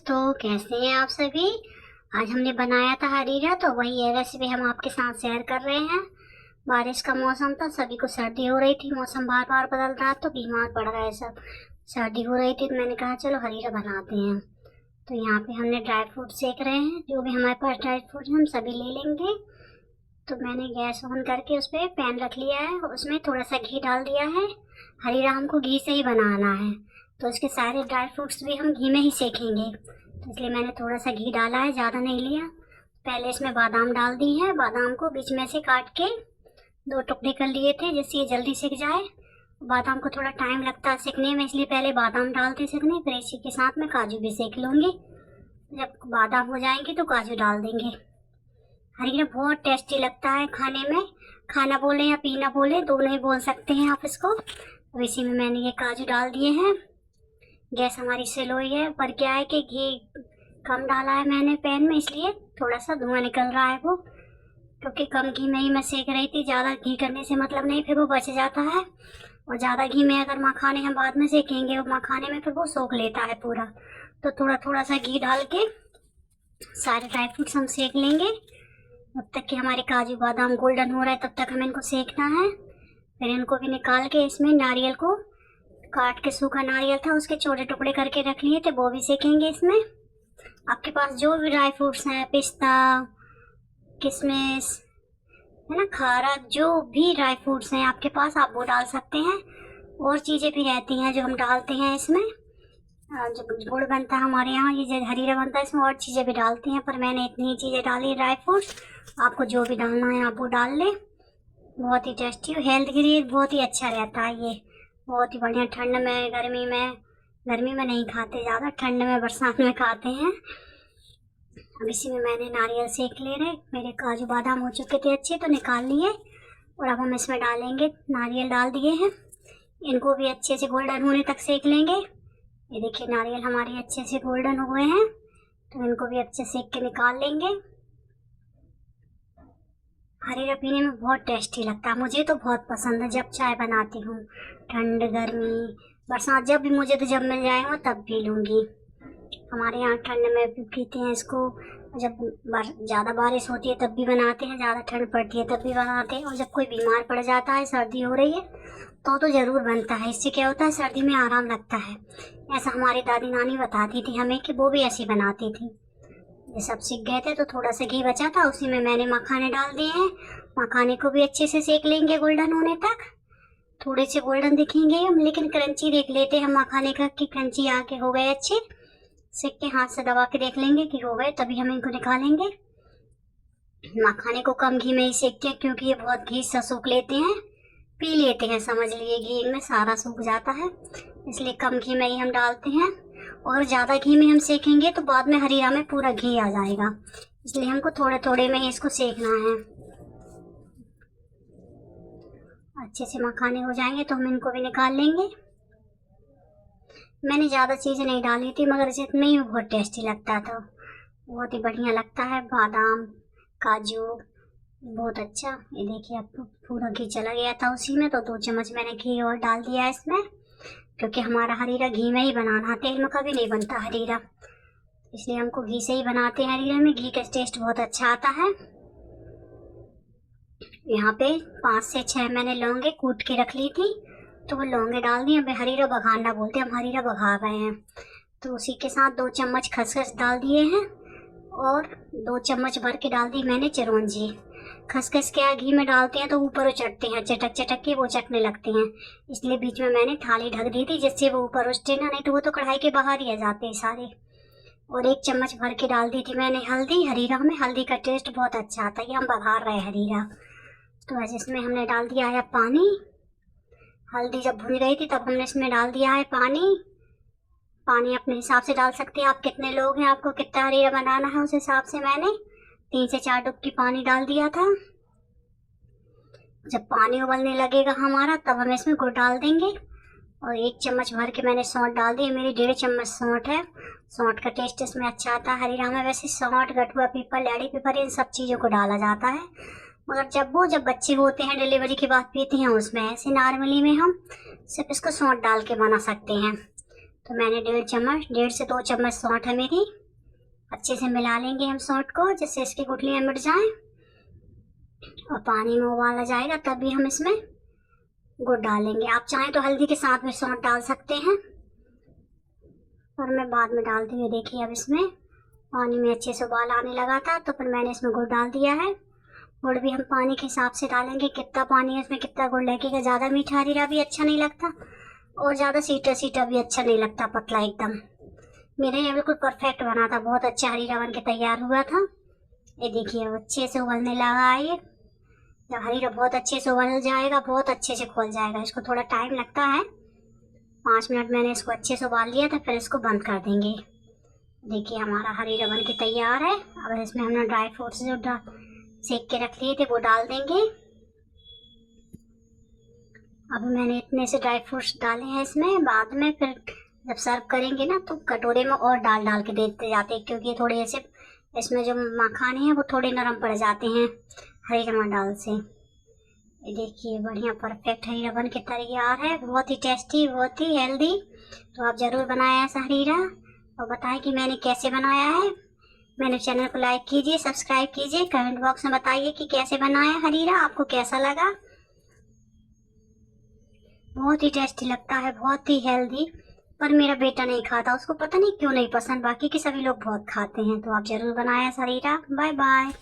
दोस्तों, कैसे हैं आप सभी। आज हमने बनाया था हरीरा, तो वही रेसिपी हम आपके साथ शेयर कर रहे हैं। बारिश का मौसम था, सभी को सर्दी हो रही थी, मौसम बार बार बदल रहा तो बीमार पड़ रहे सब। सर्दी हो रही थी तो मैंने कहा चलो हरीरा बनाते हैं। तो यहाँ पे हमने ड्राई फ्रूट सेक रहे हैं, जो भी हमारे पास ड्राई फ्रूट हम सभी ले लेंगे। तो मैंने गैस ऑन करके उस पर पैन रख लिया है, उसमें थोड़ा सा घी डाल दिया है। हरीरा हमको घी से ही बनाना है, तो इसके सारे ड्राई फ्रूट्स भी हम घी में ही सेकेंगे, तो इसलिए मैंने थोड़ा सा घी डाला है, ज़्यादा नहीं लिया। पहले इसमें बादाम डाल दी है, बादाम को बीच में से काट के 2 टुकड़े कर लिए थे, जिससे ये जल्दी सिक जाए। बादाम को थोड़ा टाइम लगता है सिकने में, इसलिए पहले बादाम डालते सिकने, फिर इसी के साथ में काजू भी सेक लूँगी। जब बादाम हो जाएंगे तो काजू डाल देंगे। हरीरा बहुत टेस्टी लगता है खाने में, खाना बोले या पीना बोले दोनों ही बोल सकते हैं आप इसको। अब इसी में मैंने ये काजू डाल दिए हैं। गैस हमारी स्लो ही है, पर क्या है कि घी कम डाला है मैंने पैन में, इसलिए थोड़ा सा धुआं निकल रहा है वो, क्योंकि कम घी में ही मैं सेक रही थी। ज़्यादा घी करने से मतलब नहीं, फिर वो बच जाता है। और ज़्यादा घी में अगर मखाने हम बाद में सेकेंगे, वो मखाने में फिर वो सोख लेता है पूरा। तो थोड़ा थोड़ा सा घी डाल के सारे ड्राई फ्रूट्स हम सेक लेंगे। जब तक कि हमारे काजू बादाम गोल्डन हो रहा है तब तक हमें इनको सेकना है। फिर इनको भी निकाल के इसमें नारियल को काट के, सूखा नारियल था उसके छोटे टुकड़े करके रख लिए थे, वो भी सेकेंगे इसमें। आपके पास जो भी ड्राई फ्रूट्स हैं, पिस्ता, किशमिश है ना, खारा, जो भी ड्राई फ्रूट्स हैं आपके पास आप वो डाल सकते हैं। और चीज़ें भी रहती हैं जो हम डालते हैं इसमें। जो गुड़ बनता है हमारे यहाँ, ये जो हरीरा बनता है, इसमें और चीज़ें भी डालती हैं, पर मैंने इतनी चीज़ें डाली ड्राई फ्रूट्स। आपको जो भी डालना है आप वो डाल लें। बहुत ही टेस्टी, हेल्थ के लिए बहुत ही अच्छा रहता है ये, बहुत ही बढ़िया। ठंड में, गर्मी में नहीं खाते ज़्यादा, ठंड में बरसात में खाते हैं। अब इसी में मैंने नारियल सेक ले रहे, मेरे काजू बादाम हो चुके थे अच्छे, तो निकाल लिए। और अब हम इसमें डालेंगे, नारियल डाल दिए हैं, इनको भी अच्छे से गोल्डन होने तक सेक लेंगे। ये देखिए नारियल हमारे अच्छे से गोल्डन हुए हैं, तो इनको भी अच्छे सेक के निकाल लेंगे। हरीरा पीने में बहुत टेस्टी लगता है, मुझे तो बहुत पसंद है। जब चाय बनाती हूँ, ठंड, गर्मी, बरसात, जब भी मुझे तो जब मिल जाएगा तब पी लूँगी। हमारे यहाँ ठंड में भी पीते हैं इसको। जब ज़्यादा बारिश होती है तब भी बनाते हैं, ज़्यादा ठंड पड़ती है तब भी बनाते हैं। और जब कोई बीमार पड़ जाता है, सर्दी हो रही है, तो ज़रूर बनता है। इससे क्या होता है, सर्दी में आराम लगता है। ऐसा हमारी दादी नानी बताती थी हमें, कि वो भी ऐसी बनाती थी। ये सब सीख गए थे, तो थोड़ा सा घी बचा था, उसी में मैंने मखाने डाल दिए हैं। मखाने को भी अच्छे से सेक लेंगे गोल्डन होने तक। थोड़े से गोल्डन दिखेंगे हम, लेकिन क्रंची देख लेते हैं मखाने का कि क्रंची आके हो गए अच्छे। सेक के हाथ से दबा के देख लेंगे कि हो गए, तभी हम इनको निकालेंगे। मखाने को कम घी में ही सेकते हैं, क्योंकि ये बहुत घी से सूख लेते हैं, पी लेते हैं, समझ लिए घी में सारा सूख जाता है, इसलिए कम घी में ही हम डालते हैं। और ज़्यादा घी में हम सेकेंगे तो बाद में हरीरा में पूरा घी आ जाएगा, इसलिए हमको थोड़े थोड़े में ही इसको सेकना है। अच्छे से मखाने हो जाएंगे तो हम इनको भी निकाल लेंगे। मैंने ज़्यादा चीज़ें नहीं डाली थी, मगर इसमें ही बहुत टेस्टी लगता था, बहुत ही बढ़िया लगता है। बादाम, काजू, बहुत अच्छा। ये देखिए अब पूरा घी चला गया था उसी में, तो 2 चम्मच मैंने घी और डाल दिया इसमें, क्योंकि हमारा हरीरा घी में ही बनाना, तेल में कभी नहीं बनता हरीरा, इसलिए हमको घी से ही बनाते हैं। हरीरा में घी का टेस्ट बहुत अच्छा आता है। यहाँ पे 5 से 6 मैंने लौंगे कूट के रख ली थी, तो वो लौंगे डाल दी। अब हरीरा बघारना बोलते हैं, हम हरीरा बघा रहे हैं। तो उसी के साथ 2 चम्मच खसखस डाल दिए हैं, और 2 चम्मच भर के डाल दी मैंने चिरौंजी। खसखस क्या घी में डालते हैं तो ऊपर चढ़ते हैं, चटक चटक के वो चटने लगते हैं, इसलिए बीच में मैंने थाली ढक दी थी, जिससे वो ऊपर उठते ना, नहीं तो वो तो कढ़ाई के बाहर ही आ जाते हैं सारे। और 1 चम्मच भर के डाल दी थी मैंने हल्दी। हरीरा में हल्दी का टेस्ट बहुत अच्छा आता है, ये हम बघार रहे हैं हरीरा। तो ऐसे इसमें हमने डाल दिया है पानी। हल्दी जब भुन गई थी तब हमने इसमें डाल दिया है पानी। पानी अपने हिसाब से डाल सकते हैं, आप कितने लोग हैं, आपको कितना हरीरा बनाना है, उस हिसाब से मैंने 3 से 4 डुबकी पानी डाल दिया था। जब पानी उबलने लगेगा हमारा, तब हम इसमें गुड़ डाल देंगे। और 1 चम्मच भर के मैंने सौंठ डाल दी, मेरी 1.5 चम्मच सौंठ है। सौंठ का टेस्ट इसमें अच्छा आता है हरीरा में। वैसे सौंठ, गठुआ पीपल, लैड़ी पीपल, इन सब चीज़ों को डाला जाता है, मगर जब बच्चे होते हैं डिलीवरी के बाद पीते हैं उसमें, ऐसे नॉर्मली में हम सिर्फ इसको सौंठ डाल के बना सकते हैं। तो मैंने 1.5 से 2 चम्मच सौंठ है मेरी, अच्छे से मिला लेंगे हम सॉल्ट को, जिससे इसकी गुठलियाँ मिट जाएं। और पानी में उबाला जाएगा तब भी हम इसमें गुड़ डालेंगे। आप चाहें तो हल्दी के साथ भी सौंठ डाल सकते हैं, पर मैं बाद में डालती हूँ। देखिए अब इसमें पानी में अच्छे से उबाल आने लगा था, तो फिर मैंने इसमें गुड़ डाल दिया है। गुड़ भी हम पानी के हिसाब से डालेंगे, कितना पानी है इसमें कितना गुड़ लगेगा। ज़्यादा मीठा हरीरा भी अच्छा नहीं लगता और ज़्यादा सीटा भी अच्छा नहीं लगता, पतला एकदम। मेरा ये बिल्कुल परफेक्ट बना था, बहुत अच्छा हरीरा बन के तैयार हुआ था। ये देखिए अब अच्छे से उबलने लगा है। ये जब हरीरा बहुत अच्छे से उबल जाएगा, बहुत अच्छे से खोल जाएगा। इसको थोड़ा टाइम लगता है, 5 मिनट मैंने इसको अच्छे से उबाल लिया था, फिर इसको बंद कर देंगे। देखिए हमारा हरीरा बन के तैयार है। अब इसमें हमने ड्राई फ्रूट्स जो सेक के रख लिए थे वो डाल देंगे। अभी मैंने इतने से ड्राई फ्रूट्स डाले हैं इसमें, बाद में फिर जब सर्व करेंगे ना तो कटोरे में और डाल डाल के देते जाते हैं, क्योंकि थोड़े ऐसे इसमें जो मखाने हैं वो थोड़े नरम पड़ जाते हैं हरीरा डाल से। ये देखिए बढ़िया परफेक्ट हरीरा बन के तैयार है, बहुत ही टेस्टी, बहुत ही हेल्दी। तो आप ज़रूर बनाएं ऐसा हरीरा और बताएं कि मैंने कैसे बनाया है। मेरे चैनल को लाइक कीजिए, सब्सक्राइब कीजिए, कमेंट बॉक्स में बताइए कि कैसे बनाया हरीरा, आपको कैसा लगा। बहुत ही टेस्टी लगता है, बहुत ही हेल्दी। पर मेरा बेटा नहीं खाता, उसको पता नहीं क्यों नहीं पसंद, बाकी के सभी लोग बहुत खाते हैं। तो आप जरूर बनाएं हरीरा। Bye bye.